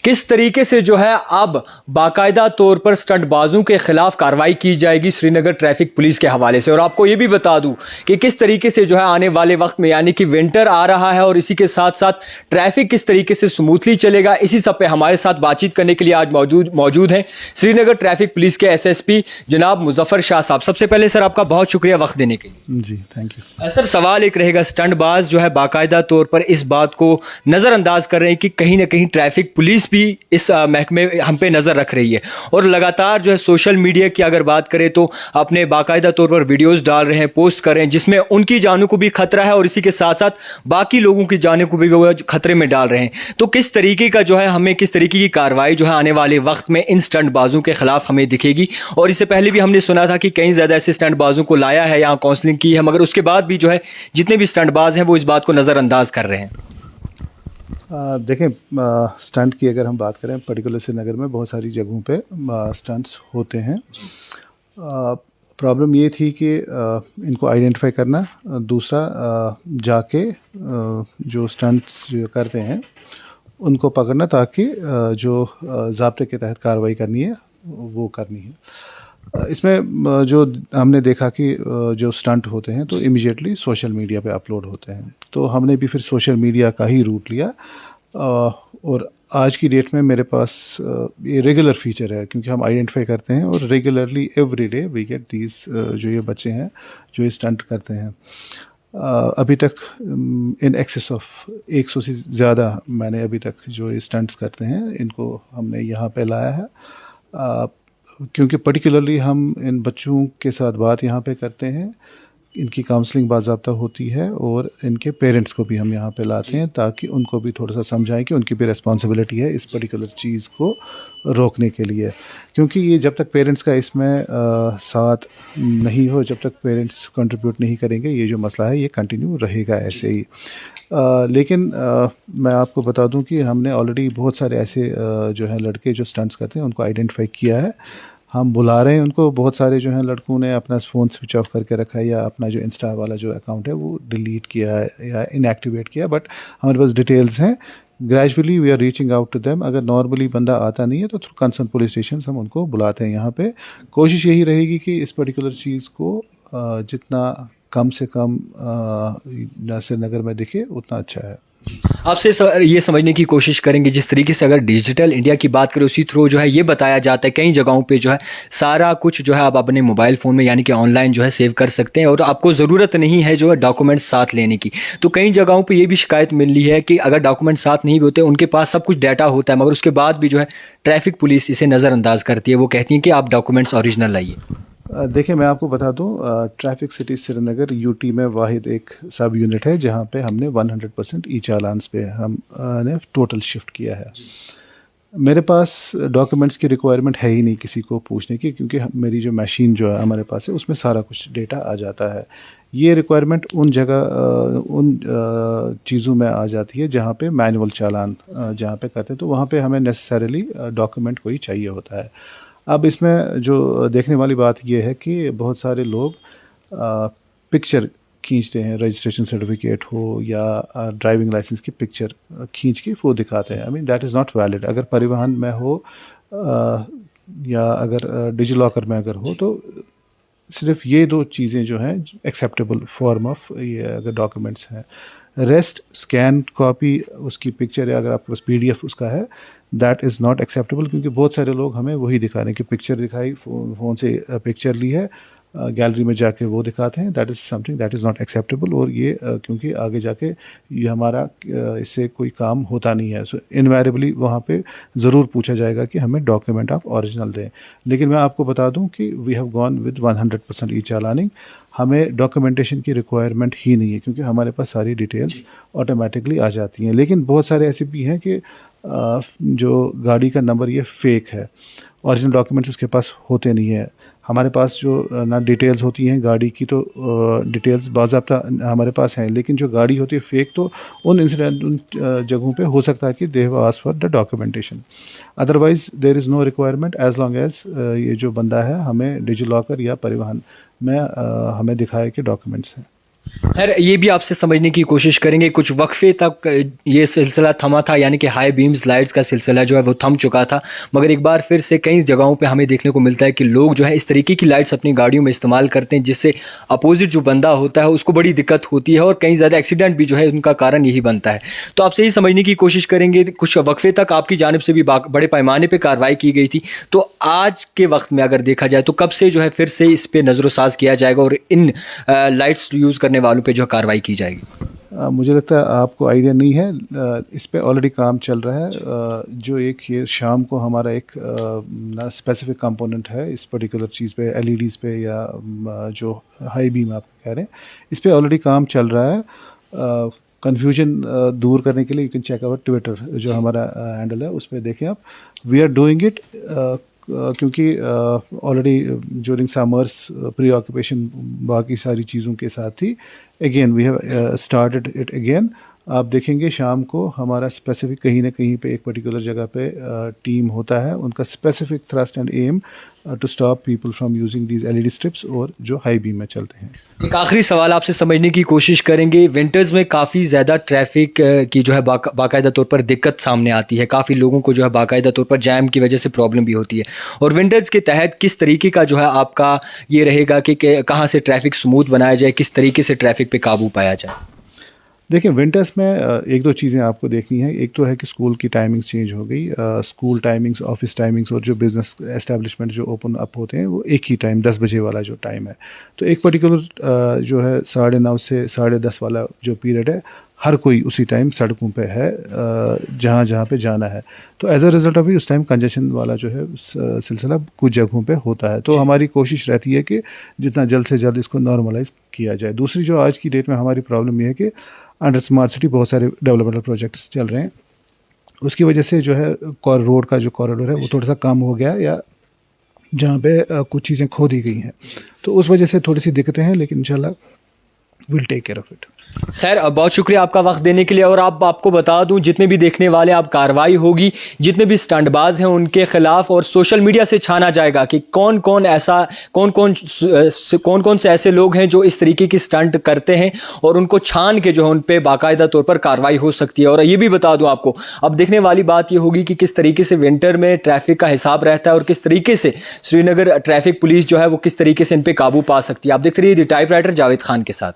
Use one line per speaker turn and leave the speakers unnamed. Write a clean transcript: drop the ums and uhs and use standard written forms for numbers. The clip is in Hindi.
किस तरीके से जो है अब बाकायदा तौर पर स्टंटबाजों के खिलाफ कार्रवाई की जाएगी श्रीनगर ट्रैफिक पुलिस के हवाले से। और आपको ये भी बता दूं कि किस तरीके से जो है आने वाले वक्त में यानी कि विंटर आ रहा है और इसी के साथ साथ ट्रैफिक किस तरीके से स्मूथली चलेगा, इसी सब पे हमारे साथ बातचीत करने के लिए आज मौजूद हैं श्रीनगर ट्रैफिक पुलिस के एसएसपी जनाब मुजफ्फर शाह साहब। सबसे पहले सर आपका बहुत शुक्रिया वक्त देने के लिए।
जी थैंक यू।
सर सवाल एक रहेगा, स्टंटबाज जो है बाकायदा तौर पर इस बात को नज़रअंदाज कर रहे हैं कि कहीं ना कहीं ट्रैफिक पुलिस भी इस महकमे हम पे नज़र रख रही है और लगातार जो है सोशल मीडिया की अगर बात करें तो अपने बाकायदा तौर पर वीडियोस डाल रहे हैं, पोस्ट कर रहे हैं जिसमें उनकी जानों को भी खतरा है और इसी के साथ साथ बाकी लोगों की जानों को भी वो खतरे में डाल रहे हैं। तो किस तरीके का जो है हमें किस तरीके की कार्रवाई जो है आने वाले वक्त में इन स्टंटबाजों के खिलाफ हमें दिखेगी? और इससे पहले भी हमने सुना था कि कई ज़्यादा ऐसे स्टंटबाजों को लाया है, यहाँ काउंसलिंग की है, मगर उसके बाद भी जो है जितने भी स्टंटबाज हैं वो इस बात को नज़रअंदाज कर रहे हैं।
देखें, स्टंट की अगर हम बात करें पर्टिकुलर श्रीनगर में बहुत सारी जगहों पे स्टंट्स होते हैं। प्रॉब्लम ये थी कि इनको आइडेंटिफाई करना, दूसरा जाके जो स्टंट्स जो करते हैं उनको पकड़ना ताकि जो ज़ाब्ते के तहत कार्रवाई करनी है वो करनी है। इसमें जो हमने देखा कि जो स्टंट होते हैं तो इमीडिएटली सोशल मीडिया पे अपलोड होते हैं, तो हमने भी फिर सोशल मीडिया का ही रूट लिया। और आज की डेट में मेरे पास ये रेगुलर फीचर है क्योंकि हम आइडेंटिफाई करते हैं और regularly every day we get these जो ये बच्चे हैं जो ये स्टंट करते हैं। अभी तक इन एक्सेस ऑफ 100 से ज़्यादा मैंने अभी तक जो ये स्टंट्स करते हैं इनको हमने यहाँ पे लाया है, क्योंकि पर्टिकुलरली हम इन बच्चों के साथ बात यहाँ पे करते हैं, इनकी काउंसलिंग बाज़ाब्ता होती है और इनके पेरेंट्स को भी हम यहाँ पे लाते हैं ताकि उनको भी थोड़ा सा समझाएं कि उनकी भी रिस्पॉन्सिबिलिटी है इस पर्टिकुलर चीज़ को रोकने के लिए। क्योंकि ये जब तक पेरेंट्स का इसमें साथ नहीं हो, जब तक पेरेंट्स कंट्रीब्यूट नहीं करेंगे, ये जो मसला है ये कंटिन्यू रहेगा ऐसे ही। लेकिन मैं आपको बता दूं कि हमने ऑलरेडी बहुत सारे ऐसे जो है लड़के जो स्टंट्स करते हैं उनको आइडेंटिफाई किया है। हम बुला रहे हैं उनको। बहुत सारे जो हैं लड़कों ने अपना फ़ोन स्विच ऑफ करके रखा है या अपना जो इंस्टा वाला जो अकाउंट है वो डिलीट किया है या इनएक्टिवेट किया, बट हमारे पास डिटेल्स हैं। Gradually we are reaching out to them. अगर नॉर्मली बंदा आता नहीं है तो थ्रू कंसर्न पुलिस स्टेशन हम उनको बुलाते हैं यहाँ पे। कोशिश यही रहेगी कि इस पर्टिकुलर चीज़ को जितना कम से कम श्रीनगर में दिखे उतना अच्छा है।
आपसे ये समझने की कोशिश करेंगे जिस तरीके से अगर डिजिटल इंडिया की बात करें उसी थ्रू जो है ये बताया जाता है कई जगहों पे जो है सारा कुछ जो है आप अपने मोबाइल फ़ोन में यानी कि ऑनलाइन जो है सेव कर सकते हैं और आपको ज़रूरत नहीं है जो है डॉक्यूमेंट्स साथ लेने की। तो कई जगहों पे ये भी शिकायत मिल रही है कि अगर डॉक्यूमेंट साथ नहीं भी होते, उनके पास सब कुछ डाटा होता है मगर उसके बाद भी जो है ट्रैफिक पुलिस इसे नज़रअंदाज करती है। वो कहती है कि आप डॉक्यूमेंट्स ओरिजिनल लाइए।
देखिए, मैं आपको बता दूं, ट्रैफिक सिटी श्रीनगर यूटी में वाहिद एक सब यूनिट है जहां पे हमने 100% ई चालान्स पे हमने टोटल शिफ्ट किया है। मेरे पास डॉक्यूमेंट्स की रिक्वायरमेंट है ही नहीं किसी को पूछने की, क्योंकि मेरी जो मशीन जो है हमारे पास है उसमें सारा कुछ डेटा आ जाता है। ये रिक्वायरमेंट उन जगह उन चीज़ों में आ जाती है जहाँ पे मैनुअल चालान जहाँ पे करते हैं, तो वहाँ पे हमें नेसेसरीली डॉक्यूमेंट कोई चाहिए होता है। अब इसमें जो देखने वाली बात यह है कि बहुत सारे लोग पिक्चर खींचते हैं, रजिस्ट्रेशन सर्टिफिकेट हो या ड्राइविंग लाइसेंस की पिक्चर खींच के वो दिखाते हैं। I mean that is not valid. अगर परिवहन में हो या अगर डिजी लॉकर में अगर हो तो सिर्फ ये दो चीज़ें जो हैं एक्सेप्टेबल फॉर्म ऑफ ये अगर डॉक्यूमेंट्स हैं। रेस्ट स्कैन कॉपी उसकी पिक्चर या अगर आपके पास PDF उसका है, दैट इज़ नॉट एक्सेप्टेबल, क्योंकि बहुत सारे लोग हमें वही दिखा रहे हैं कि पिक्चर दिखाई, फ़ोन से पिक्चर ली है, गैलरी में जाके वो दिखाते हैं। That is something that is not acceptable. और ये क्योंकि आगे जाके ये हमारा इससे कोई काम होता नहीं है। सो इनवेरिएबली वहाँ पे ज़रूर पूछा जाएगा कि हमें डॉक्यूमेंट आप ओरिजिनल दें। लेकिन मैं आपको बता दूं कि वी हैव गॉन विद 100% ई चालानिंग। हमें डॉक्यूमेंटेशन की रिक्वायरमेंट ही नहीं है क्योंकि हमारे पास सारी डिटेल्स ऑटोमेटिकली आ जाती हैं। लेकिन बहुत सारे ऐसे भी हैं कि जो गाड़ी का नंबर ये फेक है, ओरिजिनल डॉक्यूमेंट्स उसके पास होते नहीं है। हमारे पास जो ना डिटेल्स होती हैं गाड़ी की, तो डिटेल्स बाज़ाब्ता हमारे पास हैं, लेकिन जो गाड़ी होती है फेक, तो उन इंसिडेंट उन जगहों पे हो सकता है कि they have asked for the documentation. Otherwise there is no requirement as long as ये जो बंदा है हमें डिजी लॉकर या परिवहन में हमें दिखाए कि डॉक्यूमेंट्स हैं।
खैर ये भी आपसे समझने की कोशिश करेंगे, कुछ वक्फे तक ये सिलसिला थमा था, यानी कि हाई बीम्स लाइट्स का सिलसिला जो है वो थम चुका था, मगर एक बार फिर से कई जगहों पे हमें देखने को मिलता है कि लोग जो है इस तरीके की लाइट्स अपनी गाड़ियों में इस्तेमाल करते हैं, जिससे अपोजिट जो बंदा होता है उसको बड़ी दिक्कत होती है और कई ज़्यादा एक्सीडेंट भी जो है उनका कारण यही बनता है। तो आपसे ही समझने की कोशिश करेंगे, कुछ वक्फे तक आपकी जानिब से भी बड़े पैमाने पर कार्रवाई की गई थी, तो आज के वक्त में अगर देखा जाए तो कब से जो है फिर से इस पर नज़रसाज किया जाएगा और इन लाइट्स यूज़ करने वालों पे जो कार्रवाई की जाएगी?
मुझे लगता है आपको आइडिया नहीं है, इस पे ऑलरेडी काम चल रहा है। जो एक ये शाम को हमारा एक स्पेसिफिक कंपोनेंट है इस पर्टिकुलर चीज़ पे, एलईडीज़ पे या जो हाई बीम आप कह रहे हैं, इस पे ऑलरेडी काम चल रहा है। कन्फ्यूजन दूर करने के लिए you can check our Twitter, जो हमारा हैंडल है, उस पर देखें आप। वी आर डूइंग इट क्योंकि already during summers pre occupation बाकी सारी चीज़ों के साथ ही again we have started it again. आप देखेंगे शाम को हमारा स्पेसिफिक कहीं ना कहीं पे एक पर्टिकुलर जगह पे टीम होता है, उनका specific thrust and aim to stop people from using these LED strips और जो हाई बीम में चलते हैं।
एक आखिरी सवाल आपसे समझने की कोशिश करेंगे, विंटर्स में काफ़ी ज़्यादा ट्रैफिक की जो है बाकायदा तौर पर दिक्कत सामने आती है, काफ़ी लोगों को जो है बाकायदा तौर पर जैम की वजह से प्रॉब्लम भी होती है, और विंटर्स के तहत किस तरीके का जो है आपका ये रहेगा कि कहाँ से ट्रैफिक स्मूथ बनाया जाए, किस तरीके से ट्रैफिक पे काबू पाया जाए?
देखिए, विंटर्स में एक दो चीज़ें आपको देखनी है। एक तो है कि स्कूल की टाइमिंग्स चेंज हो गई, स्कूल टाइमिंग्स, ऑफिस टाइमिंग्स और जो बिज़नेस एस्टेब्लिशमेंट जो ओपन अप होते हैं वो एक ही टाइम 10 बजे वाला जो टाइम है। तो एक पर्टिकुलर जो है 9:30 से 10:30 वाला जो पीरियड है, हर कोई उसी टाइम सड़कों पे है जहाँ जहाँ पे जाना है। तो एज अ रिज़ल्ट अभी उस टाइम कंजेशन वाला जो है सिलसिला कुछ जगहों पे होता है। तो हमारी कोशिश रहती है कि जितना जल्द से जल्द इसको नॉर्मलाइज किया जाए। दूसरी जो आज की डेट में हमारी प्रॉब्लम ये है कि अंडर स्मार्ट सिटी बहुत सारे डेवलपमेंटल प्रोजेक्ट्स चल रहे हैं, उसकी वजह से जो है रोड का जो कॉरिडोर है वो थोड़ा सा कम हो गया, या जहाँ पे कुछ चीज़ें खो दी गई हैं, तो उस वजह से थोड़ी सी दिक्कतें हैं, लेकिन इंशाल्लाह will take care of it.
खैर बहुत शुक्रिया आपका वक्त देने के लिए, और आपको बता दूं जितने भी देखने वाले, आप कार्रवाई होगी, जितने भी स्टंटबाज हैं उनके खिलाफ, और सोशल मीडिया से छाना जाएगा कि कौन कौन से ऐसे लोग हैं जो इस तरीके की स्टंट करते हैं, और उनको छान के जो है उन पे बाकायदा तौर पर कार्रवाई हो सकती है। और ये भी बता दूं आपको, अब देखने वाली बात ये होगी कि किस तरीके से विंटर में ट्रैफिक का हिसाब रहता है और किस तरीके से श्रीनगर ट्रैफिक पुलिस जो है वो किस तरीके से इन पे काबू पा सकती है। आप देखते रहिए द टाइपराइटर जावेद खान के साथ।